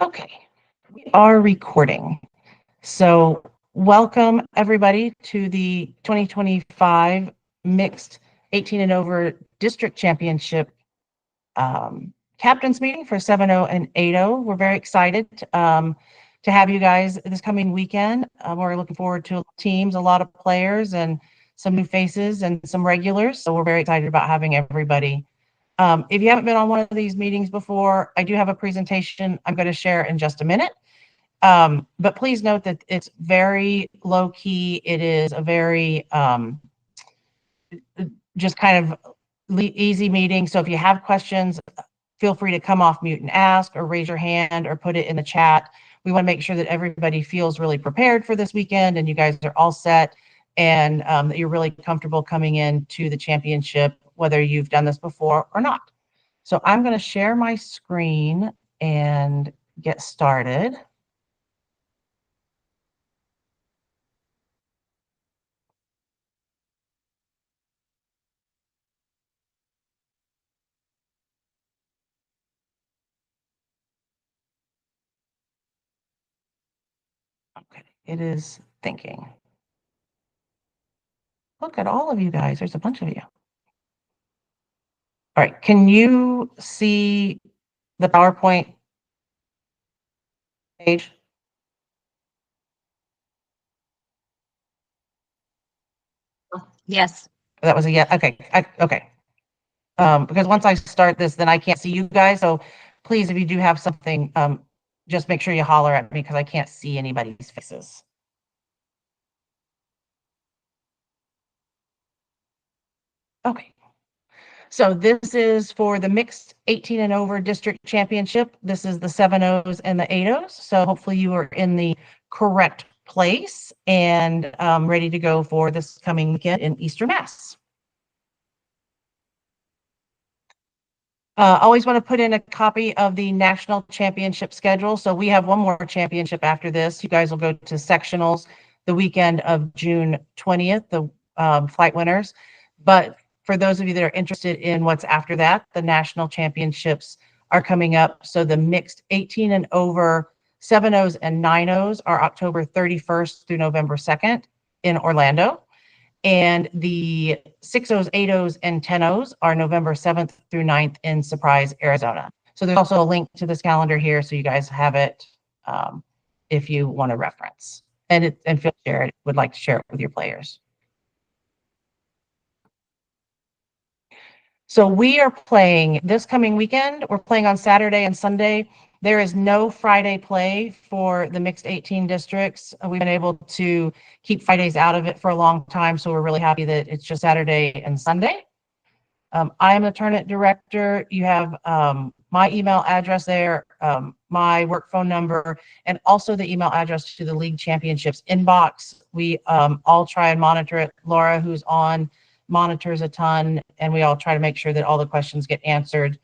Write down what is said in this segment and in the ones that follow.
Okay, we are recording. So welcome everybody to the 2025 Mixed 18 and Over District Championship Captains Meeting for 7-0 and 8-0. We're very excited to have you guys this coming weekend. We're looking forward to teams, a lot of players, and some new faces and some regulars. So we're very excited about having everybody. If you haven't been on one of these meetings before, I do have a presentation I'm going to share in just a minute. But please note that it's very low key. It is a very just kind of easy meeting. So if you have questions, feel free to come off mute and ask, or raise your hand, or put it in the chat. We want to make sure that everybody feels really prepared for this weekend and you guys are all set, and that you're really comfortable coming in to the championship, whether you've done this before or not. So I'm going to share my screen and get started. Okay, it is thinking. Look at all of you guys. There's a bunch of you. All right, can you see the PowerPoint page? Yes. That was a yes. Okay. Okay. Because once I start this, then I can't see you guys. So please, if you do have something, just make sure you holler at me because I can't see anybody's faces. Okay. So this is for the mixed 18 and over district championship. This is the 7-0s and the 8-0s. So hopefully you are in the correct place and ready to go for this coming weekend in Eastern Mass. Always want to put in a copy of the national championship schedule. So we have one more championship after this. You guys will go to sectionals the weekend of June 20th, the flight winners. But for those of you that are interested in what's after that, the national championships are coming up. So the mixed 18 and over 7-0s and 9-0s are October 31st through November 2nd in Orlando. And the 6-0s, 8-0s, and 10-0s are November 7th through 9th in Surprise, Arizona. So there's also a link to this calendar here, so you guys have it if you want to reference. And feel share it, would like to share it with your players. So we are playing this coming weekend. We're playing on Saturday and Sunday. There is no Friday play for the mixed 18 districts. We've been able to keep Fridays out of it for a long time, so we're really happy that it's just Saturday and Sunday. I am the tournament director. You have my email address there, my work phone number, and also the email address to the league championships inbox. We all try and monitor it. Laura, who's on, monitors a ton, and we all try to make sure that all the questions get answered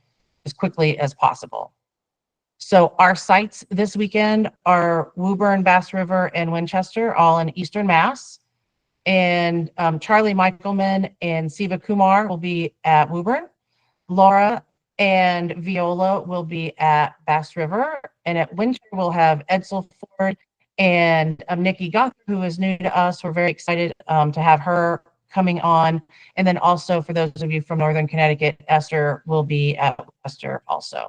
as quickly as possible. So our sites this weekend are Woburn, Bass River, and Winchester, all in Eastern Mass. And Charlie Michaelman and Siva Kumar will be at Woburn. Laura and Viola will be at Bass River. And at Winchester, we'll have Edsel Ford and Nikki Goth, who is new to us. We're very excited to have her coming on. And then also for those of you from Northern Connecticut, Esther will be at Winchester also.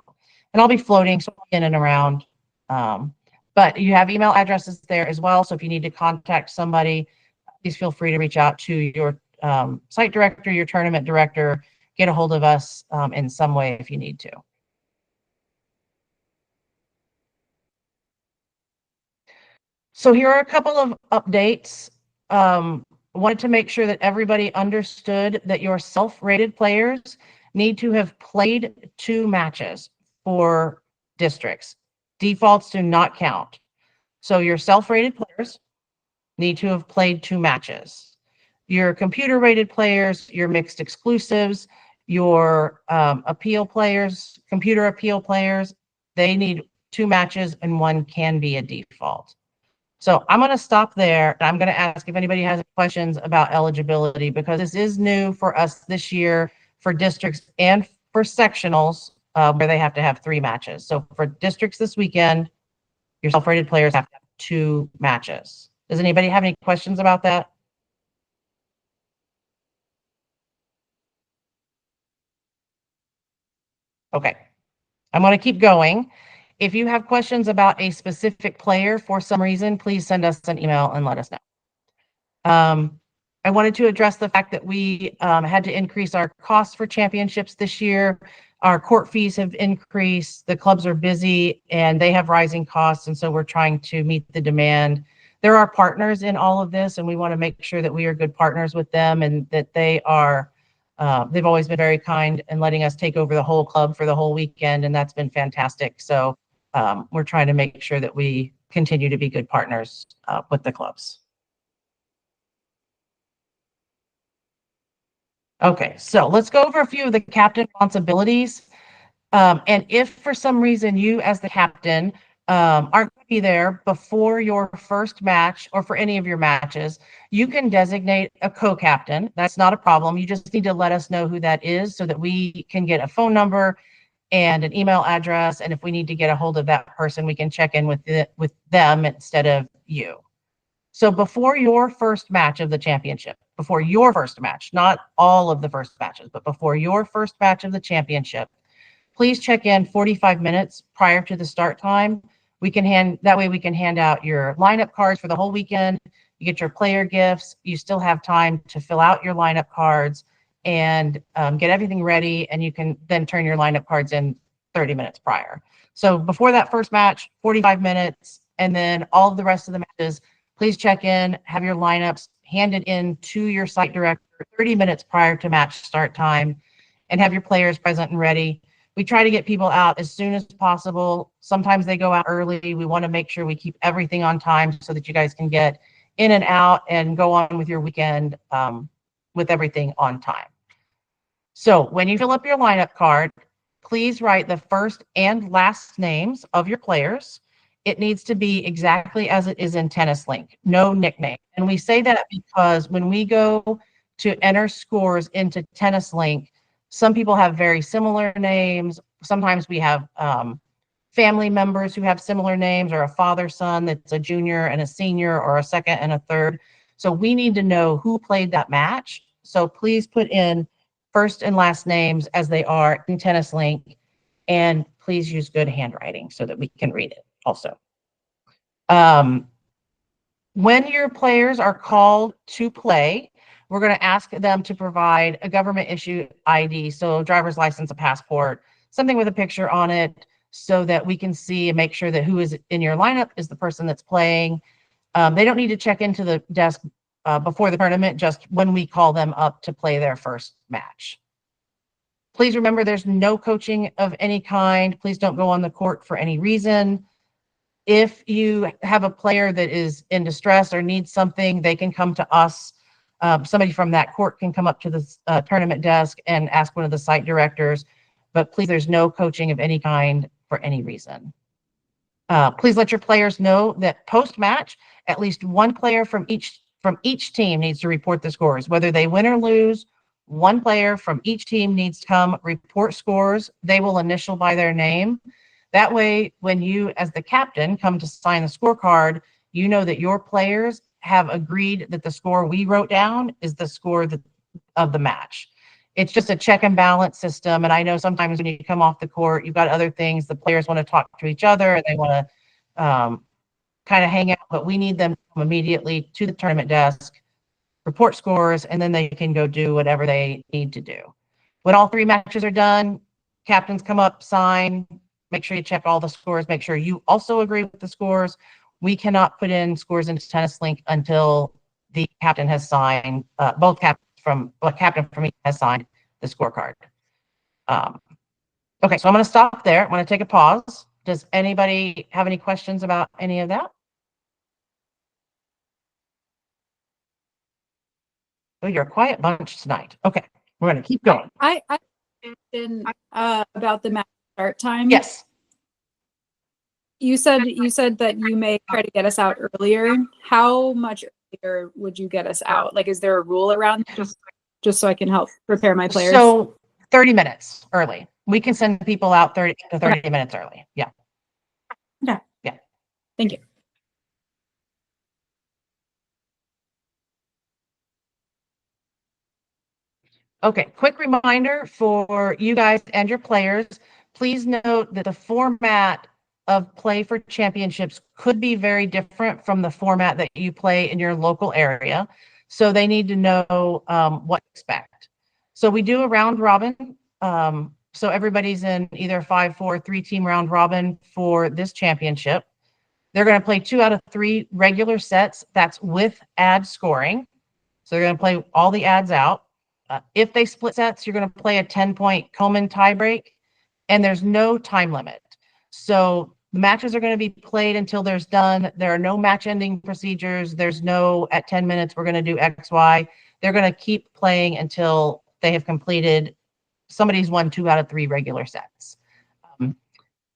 And I'll be floating so in and around. But you have email addresses there as well. So if you need to contact somebody, please feel free to reach out to your site director, your tournament director, get a hold of us in some way if you need to. So here are a couple of updates. Wanted to make sure that everybody understood that your self-rated players need to have played 2 matches for districts. Defaults do not count. So your self-rated players need to have played 2 matches. Your computer-rated players, your mixed exclusives, your appeal players, computer appeal players, they need 2 matches and 1 can be a default. So I'm going to stop there. I'm going to ask if anybody has questions about eligibility, because this is new for us this year for districts and for sectionals where they have to have 3 matches. So for districts this weekend, Your self-rated players have to have 2 matches. Does anybody have any questions about that? Okay. I'm going to keep going. If you have questions about a specific player for some reason, please send us an email and let us know. I wanted to address the fact that we had to increase our costs for championships this year. Our court fees have increased. The clubs are busy and they have rising costs. And so we're trying to meet the demand. There are partners in all of this, and we want to make sure that we are good partners with them and that they are, they've always been very kind and letting us take over the whole club for the whole weekend. And that's been fantastic. So we're trying to make sure that we continue to be good partners with the clubs. Okay, so let's go over a few of the captain responsibilities. And if for some reason you as the captain aren't going to be there before your first match or for any of your matches, you can designate a co-captain. That's not a problem. You just need to let us know who that is so that we can get a phone number and an email address. And if we need to get a hold of that person, we can check in with them instead of you. So before your first match of the championship, before your first match, not all of the first matches, but before your first match of the championship, please check in 45 minutes prior to the start time. That way we can hand out your lineup cards for the whole weekend. You get your player gifts. You still have time to fill out your lineup cards and get everything ready. And you can then turn your lineup cards in 30 minutes prior. So before that first match, 45 minutes, and then all of the rest of the matches, please check in, have your lineups handed in to your site director 30 minutes prior to match start time, and have your players present and ready. We try to get people out as soon as possible. Sometimes they go out early. We want to make sure we keep everything on time so that you guys can get in and out and go on with your weekend with everything on time. So when you fill up your lineup card, please write the first and last names of your players. It needs to be exactly as it is in Tennis Link, no nickname. And we say that because when we go to enter scores into Tennis Link, some people have very similar names. Sometimes we have family members who have similar names, or a father-son that's a junior and a senior, or a second and a third. So we need to know who played that match. So please put in first and last names as they are in Tennis Link, and please use good handwriting so that we can read it also. When your players are called to play, we're going to ask them to provide a government issue ID, so driver's license, a passport, something with a picture on it, so that we can see and make sure that who is in your lineup is the person that's playing. They don't need to check into the desk before the tournament, just when we call them up to play their first match. Please remember there's no coaching of any kind. Please don't go on the court for any reason. If you have a player that is in distress or needs something, they can come to us. Somebody from that court can come up to the tournament desk and ask one of the site directors. But please, there's no coaching of any kind for any reason. Please let your players know that post-match, at least one player from each team needs to report the scores. Whether they win or lose, one player from each team needs to come report scores. They will initial by their name. That way, when you, as the captain, come to sign the scorecard, you know that your players have agreed that the score we wrote down is the score of the match. It's just a check and balance system. And I know sometimes when you come off the court, you've got other things. The players want to talk to each other and they want to kind of hang out, but we need them to come immediately to the tournament desk, report scores, and then they can go do whatever they need to do. When all 3 matches are done, captains come up, sign, make sure you check all the scores, make sure you also agree with the scores. We cannot put in scores into Tennis Link until the captain has signed, both captains from each has signed the scorecard. Okay, so I'm going to stop there. I'm going to take a pause. Does anybody have any questions about any of that? Oh, you're a quiet bunch tonight. Okay, we're going to keep going. I been about the match start time. Yes. You said that you may try to get us out earlier. How much earlier would you get us out? Like, is there a rule around that? Just so I can help prepare my players? So 30 minutes early. We can send people out 30 minutes early. Yeah. Okay. Yeah. Thank you. Okay, quick reminder for you guys and your players. Please note that the format of Play for Championships could be very different from the format that you play in your local area. So they need to know what to expect. So we do a round robin. So everybody's in either a 5-4, 3-team round robin for this championship. They're going to play 2 out of 3 regular sets. That's with ad scoring. So they're going to play all the ads out. If they split sets, you're going to play a 10-point Komen tiebreak, and there's no time limit. So the matches are going to be played until there's done. There are no match ending procedures. There's no at 10 minutes, we're going to do X, Y. They're going to keep playing until they have completed. Somebody's won 2 out of 3 regular sets.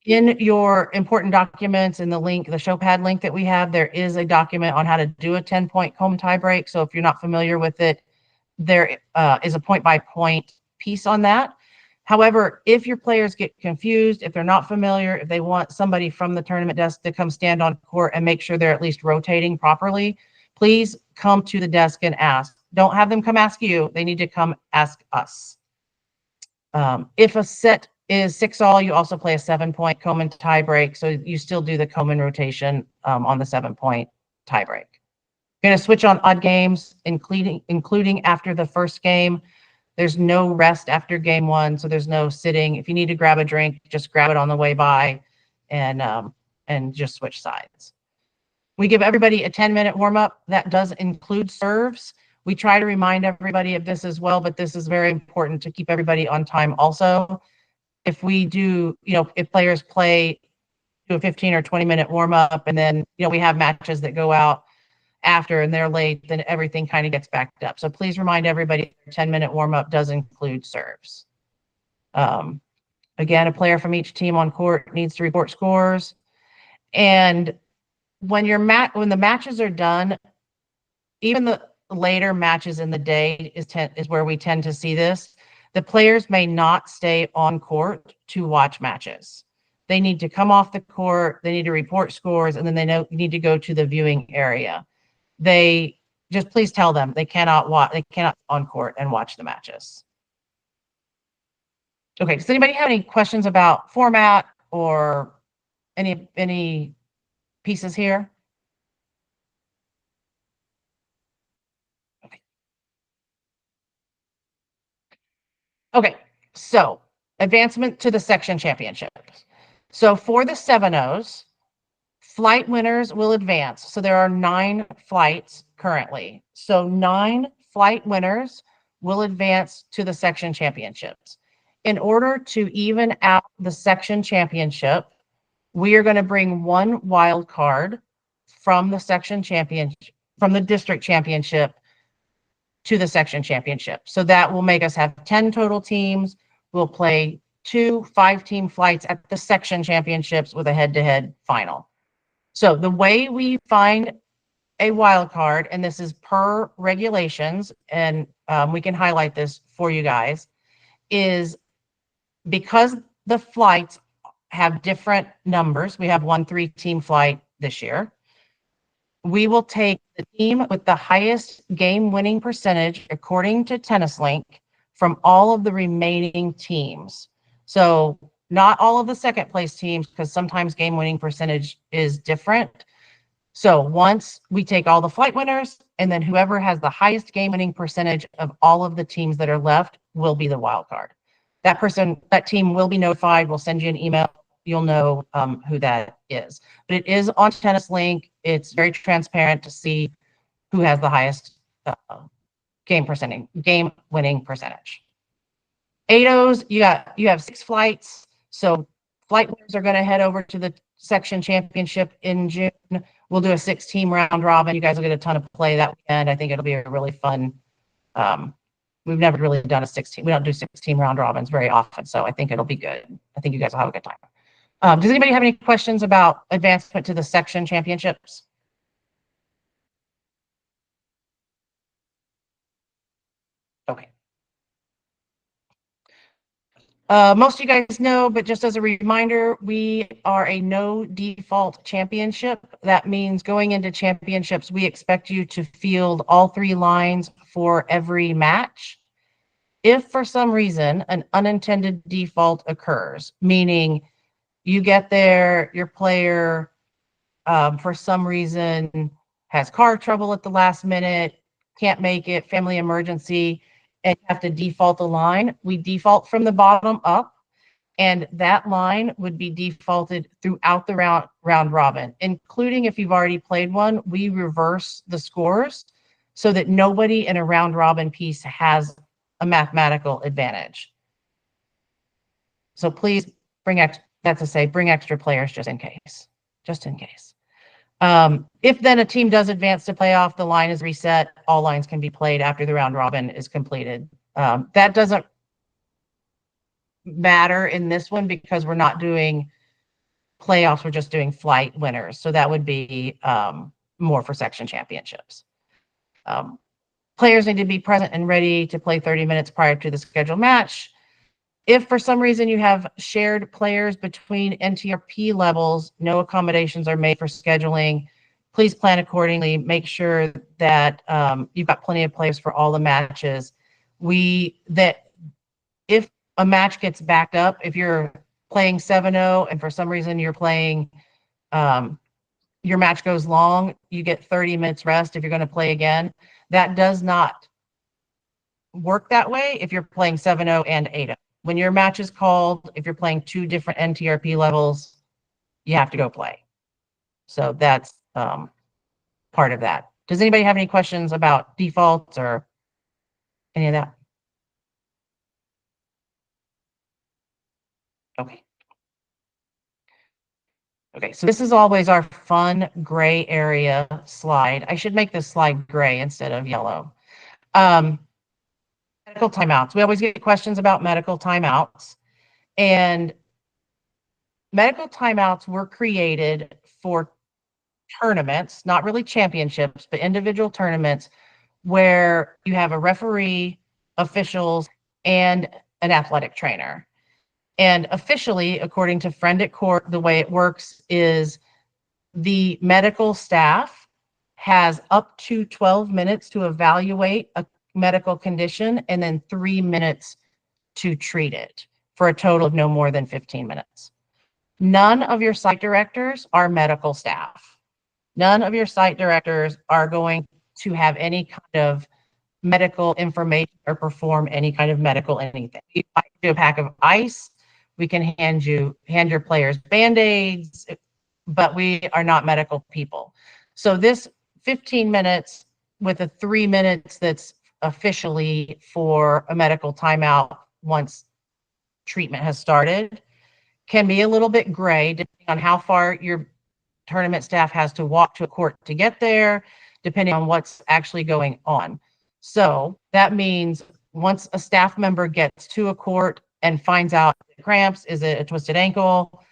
In your important documents in the link, the ShowPad link that we have, there is a document on how to do a 10-point Komen tiebreak. So if you're not familiar with it, there is a point-by-point piece on that. However, if your players get confused, if they're not familiar, if they want somebody from the tournament desk to come stand on court and make sure they're at least rotating properly, please come to the desk and ask. Don't have them come ask you. They need to come ask us. If a set is 6-all, you also play a 7-point Komen tiebreak. So you still do the Komen rotation on the 7-point tiebreak. Going to switch on odd games, including after the first game. There's no rest after game 1, so there's no sitting. If you need to grab a drink, just grab it on the way by, and just switch sides. We give everybody a 10-minute warm-up. That does include serves. We try to remind everybody of this as well, but this is very important to keep everybody on time also. If we do, if players play to a 15 or 20-minute warm-up, and then, we have matches that go out after and they're late, then everything kind of gets backed up. So please remind everybody 10-minute warm-up does include serves. Again, a player from each team on court needs to report scores. And when the matches are done, even the later matches in the day is where we tend to see this. The players may not stay on court to watch matches. They need to come off the court, they need to report scores, and then they need to go to the viewing area. They just please tell them they cannot on court and watch the matches. Okay, does anybody have any questions about format or any pieces here? Okay, so advancement to the section championships. So for the 7-0s, flight winners will advance. So there are 9 flights currently. So 9 flight winners will advance to the section championships. In order to even out the section championship, we are going to bring 1 wild card from the section championship, from the district championship to the section championship. So that will make us have 10 total teams. We'll play 2 5-team flights at the section championships with a head-to-head final. So the way we find a wild card, and this is per regulations, and we can highlight this for you guys, is because the flights have different numbers. We have 1 3-team flight this year. We will take the team with the highest game winning percentage according to Tennis Link from all of the remaining teams. So not all of the second place teams, because sometimes game winning percentage is different. So once we take all the flight winners, and then whoever has the highest game winning percentage of all of the teams that are left will be the wild card. That team will be notified. We'll send you an email. You'll know who that is. But it is on Tennis Link. It's very transparent to see who has the highest game winning percentage. 8-0s, you have 6 flights. So flight winners are going to head over to the section championship in June. We'll do a 6-team round robin. You guys will get a ton of play that weekend. I think it'll be a really fun. We've never really done a 16. We don't do 6-team round robins very often, so I think it'll be good. I think you guys will have a good time. Does anybody have any questions about advancement to the section championships? Okay. Most of you guys know, but just as a reminder, we are a no default championship. That means going into championships, we expect you to field all 3 lines for every match. If for some reason an unintended default occurs, meaning you get there, your player for some reason has car trouble at the last minute, can't make it, family emergency, and you have to default a line, we default from the bottom up. And that line would be defaulted throughout the round robin, including if you've already played one. We reverse the scores so that nobody in a round robin piece has a mathematical advantage. So please bring extra players just in case. If then a team does advance to playoff, the line is reset. All lines can be played after the round robin is completed. That doesn't matter in this one because we're not doing playoffs, we're just doing flight winners. So that would be more for section championships. Players need to be present and ready to play 30 minutes prior to the scheduled match. If for some reason you have shared players between NTRP levels, no accommodations are made for scheduling. Please plan accordingly. Make sure that you've got plenty of players for all the matches. If a match gets backed up, if you're playing 7-0 and for some reason you're playing, your match goes long, you get 30 minutes rest if you're going to play again. That does not work that way if you're playing 7-0 and 8-0. When your match is called, if you're playing 2 different NTRP levels, you have to go play. So that's part of that. Does anybody have any questions about defaults or any of that? Okay. Okay, so this is always our fun gray area slide. I should make this slide gray instead of yellow. Medical timeouts. We always get questions about medical timeouts. And medical timeouts were created for tournaments, not really championships, but individual tournaments where you have a referee, officials, and an athletic trainer. And officially, according to Friend at Court, the way it works is the medical staff has up to 12 minutes to evaluate a medical condition and then 3 minutes to treat it for a total of no more than 15 minutes. None of your site directors are medical staff. None of your site directors are going to have any kind of medical information or perform any kind of medical anything. You might do a pack of ice. We can hand your players Band-Aids, but we are not medical people. So this 15 minutes with a 3 minutes that's officially for a medical timeout once treatment has started can be a little bit gray depending on how far your tournament staff has to walk to a court to get there, depending on what's actually going on. So that means once a staff member gets to a court and finds out cramps, is it a twisted ankle,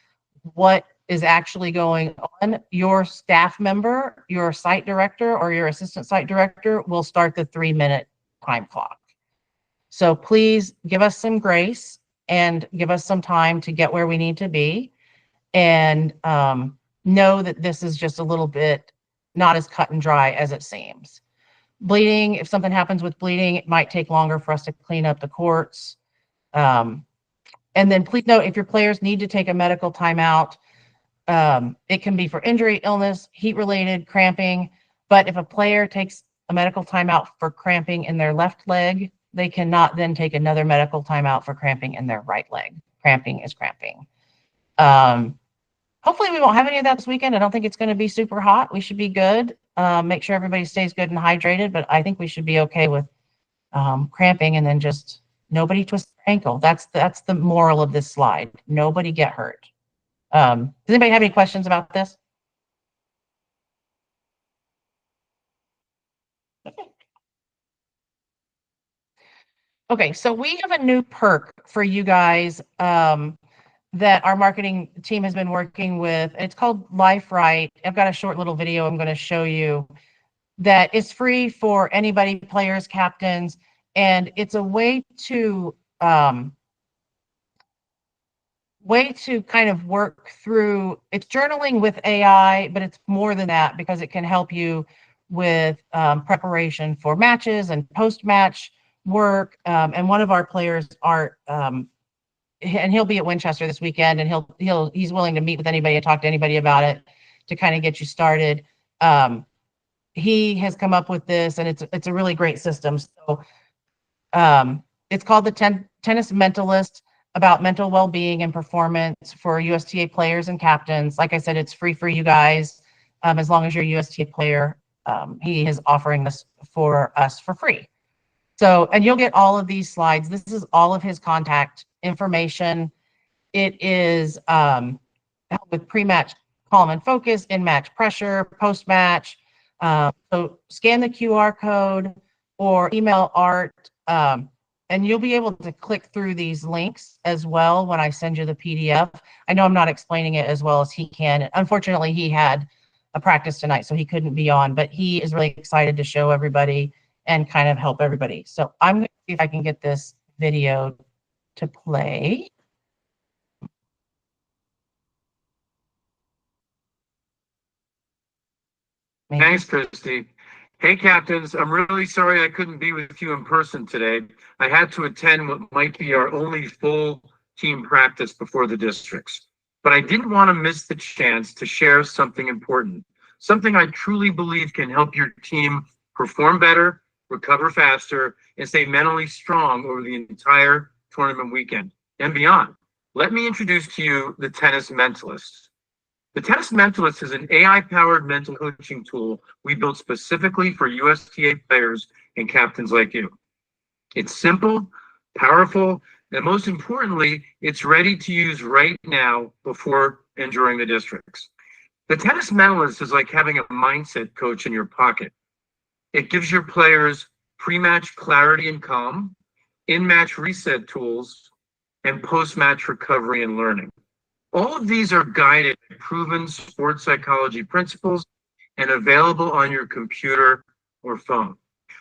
what is actually going on, your staff member, your site director or your assistant site director will start the 3-minute time clock. So please give us some grace and give us some time to get where we need to be. And know that this is just a little bit not as cut and dry as it seems. Bleeding, if something happens with bleeding, it might take longer for us to clean up the courts. And then please note, if your players need to take a medical timeout, it can be for injury, illness, heat-related, cramping. But if a player takes a medical timeout for cramping in their left leg, they cannot then take another medical timeout for cramping in their right leg. Cramping is cramping. Hopefully we won't have any of that this weekend. I don't think it's going to be super hot. We should be good. Make sure everybody stays good and hydrated, but I think we should be okay with cramping and then just nobody twist their ankle. That's the moral of this slide. Nobody get hurt. Does anybody have any questions about this? Okay, so we have a new perk for you guys that our marketing team has been working with. It's called Life Right. I've got a short little video I'm going to show you that is free for anybody, players, captains, and it's a way to way to kind of work through, it's journaling with AI, but it's more than that because it can help you with preparation for matches and post-match work. And one of our players, Art, and he'll be at Winchester this weekend, and he's willing to meet with anybody and talk to anybody about it to kind of get you started. He has come up with this, and it's a really great system. So it's called the Tennis Mentalist, about mental well-being and performance for USTA players and captains. Like I said, it's free for you guys, as long as you're a USTA player. He is offering this for us for free. So, and you'll get all of these slides. This is all of his contact information. It is with pre-match calm and focus, in-match pressure, post-match. So scan the QR code or email Art, and you'll be able to click through these links as well when I send you the PDF. I know I'm not explaining it as well as he can. Unfortunately, he had a practice tonight, so he couldn't be on, but he is really excited to show everybody and kind of help everybody. So I'm going to see if I can get this video to play. Maybe. Thanks, Christy. Hey, captains, I'm really sorry I couldn't be with you in person today. I had to attend what might be our only full team practice before the districts. But I didn't want to miss the chance to share something important, something I truly believe can help your team perform better, recover faster, and stay mentally strong over the entire tournament weekend and beyond. Let me introduce to you the Tennis Mentalist. The Tennis Mentalist is an AI-powered mental coaching tool we built specifically for USTA players and captains like you. It's simple, powerful, and most importantly, it's ready to use right now before and during the districts. The Tennis Mentalist is like having a mindset coach in your pocket. It gives your players pre-match clarity and calm, in-match reset tools, and post-match recovery and learning. All of these are guided by proven sports psychology principles and available on your computer or phone.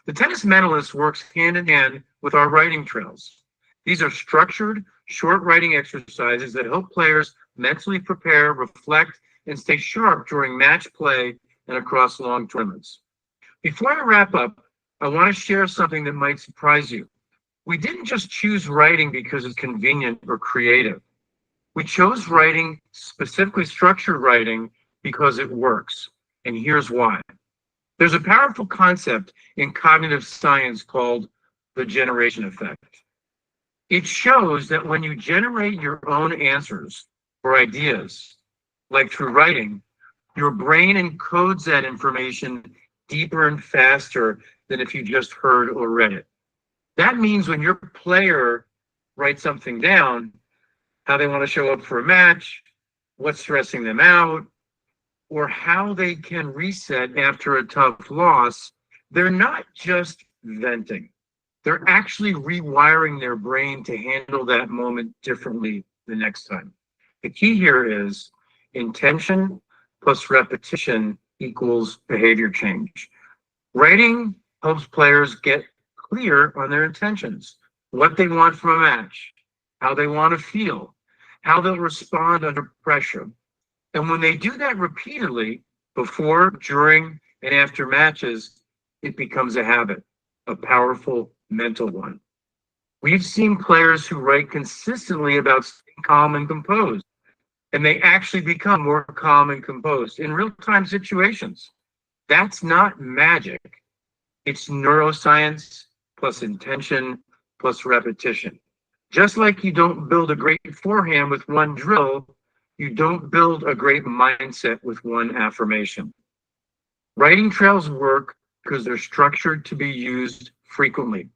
The Tennis Mentalist works hand in hand with our writing trails. These are structured, short writing exercises that help players mentally prepare, reflect, and stay sharp during match play and across long tournaments. Before I wrap up, I want to share something that might surprise you. We didn't just choose writing because it's convenient or creative. We chose writing, specifically structured writing, because it works. And here's why. There's a powerful concept in cognitive science called the generation effect. It shows that when you generate your own answers or ideas, like through writing, your brain encodes that information deeper and faster than if you just heard or read it. That means when your player writes something down, how they want to show up for a match, what's stressing them out, or how they can reset after a tough loss, they're not just venting. They're actually rewiring their brain to handle that moment differently the next time. The key here is intention plus repetition equals behavior change. Writing helps players get clear on their intentions, what they want from a match, how they want to feel, how they'll respond under pressure. And when they do that repeatedly, before, during, and after matches, it becomes a habit, a powerful mental one. We've seen players who write consistently about staying calm and composed, and they actually become more calm and composed in real-time situations. That's not magic. It's neuroscience plus intention plus repetition. Just like you don't build a great forehand with one drill, you don't build a great mindset with one affirmation. Writing trails work because they're structured to be used frequently,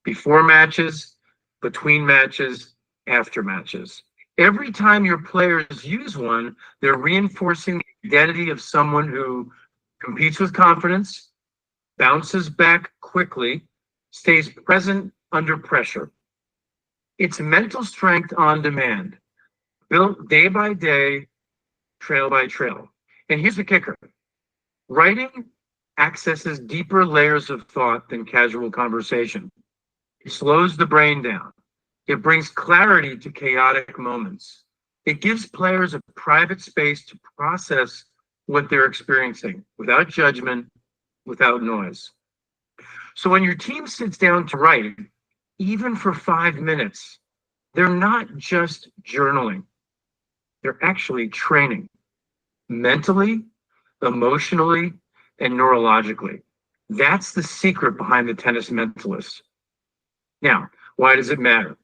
before matches, between matches, after matches. Every time your players use one, they're reinforcing the identity of someone who competes with confidence, bounces back quickly, stays present under pressure. It's mental strength on demand, built day by day, trail by trail. And here's the kicker. Writing accesses deeper layers of thought than casual conversation. It slows the brain down. It brings clarity to chaotic moments. It gives players a private space to process what they're experiencing without judgment, without noise. So when your team sits down to write, even for 5 minutes, they're not just journaling, they're actually training mentally, emotionally, and neurologically. That's the secret behind the tennis mentalist. Now, why does it matter?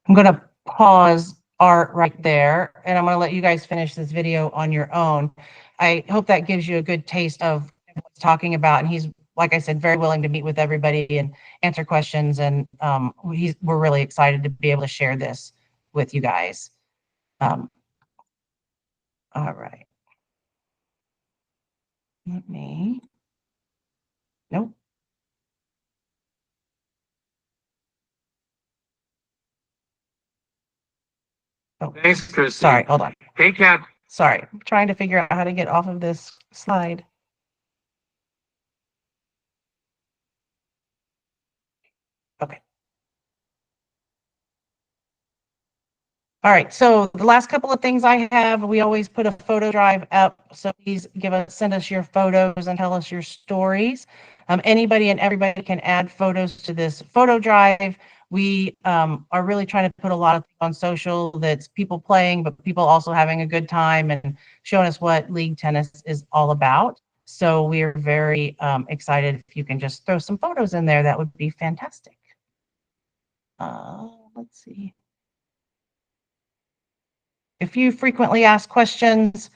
I'm going to pause Art right there, and I'm going to let you guys finish this video on your own. I hope that gives you a good taste of what he's talking about. And he's, like I said, very willing to meet with everybody and answer questions. And we're really excited to be able to share this with you guys. All right. Let me. Nope. Oh, Thanks, Christy. sorry. Hold on. Hey, Cap. Sorry. I'm trying to figure out how to get off of this slide. Okay. All right, so the last couple of things I have, we always put a photo drive up. So please send us your photos and tell us your stories. Anybody and everybody can add photos to this photo drive. We are really trying to put a lot of things on social that's people playing, but people also having a good time and showing us what league tennis is all about. So we are very excited. If you can just throw some photos in there, that would be fantastic. Let's see. If you frequently ask questions,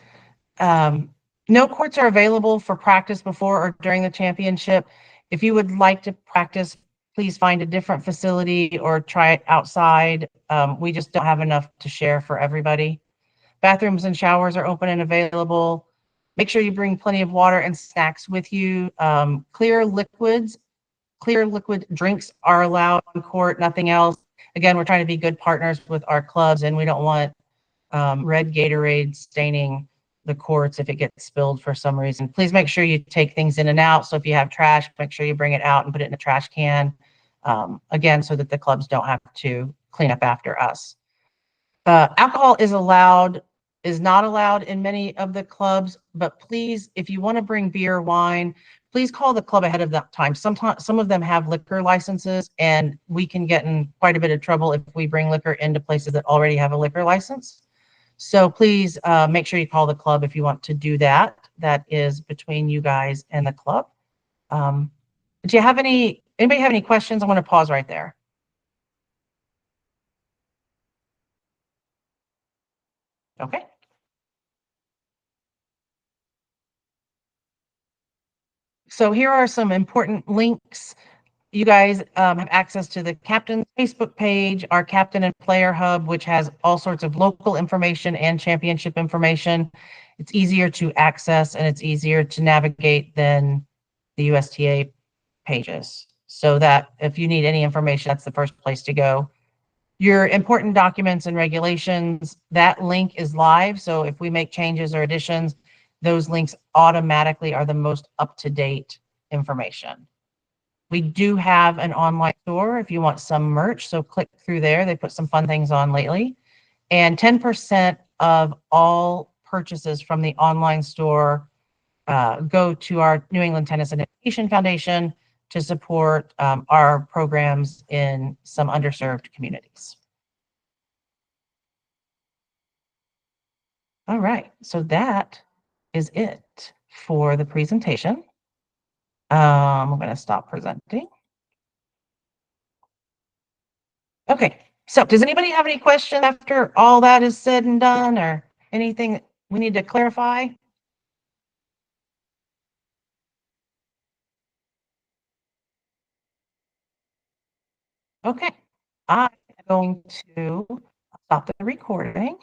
no courts are available for practice before or during the championship. If you would like to practice, please find a different facility or try it outside. We just don't have enough to share for everybody. Bathrooms and showers are open and available. Make sure you bring plenty of water and snacks with you. Clear liquid drinks are allowed on court, nothing else. Again, we're trying to be good partners with our clubs, and we don't want red Gatorade staining the courts if it gets spilled for some reason. Please make sure you take things in and out. So if you have trash, make sure you bring it out and put it in a trash can. Again, so that the clubs don't have to clean up after us. Alcohol is not allowed in many of the clubs, but please, if you want to bring beer or wine, please call the club ahead of that time. Sometimes some of them have liquor licenses, and we can get in quite a bit of trouble if we bring liquor into places that already have a liquor license. So please make sure you call the club if you want to do that. That is between you guys and the club. Do you have anybody have any questions? I'm going to pause right there. Okay. So here are some important links. You guys have access to the captain's Facebook page, our captain and player hub, which has all sorts of local information and championship information. It's easier to access and it's easier to navigate than the USTA pages. So that if you need any information, that's the first place to go. Your important documents and regulations, that link is live. So if we make changes or additions, those links automatically are the most up-to-date information. We do have an online store if you want some merch, so click through there. They put some fun things on lately. And 10% of all purchases from the online store go to our New England Tennis and Education Foundation to support our programs in some underserved communities. All right, so that is it for the presentation. I'm going to stop presenting. Okay, so does anybody have any questions after all that is said and done, or anything that we need to clarify? Okay, I'm going to stop the recording.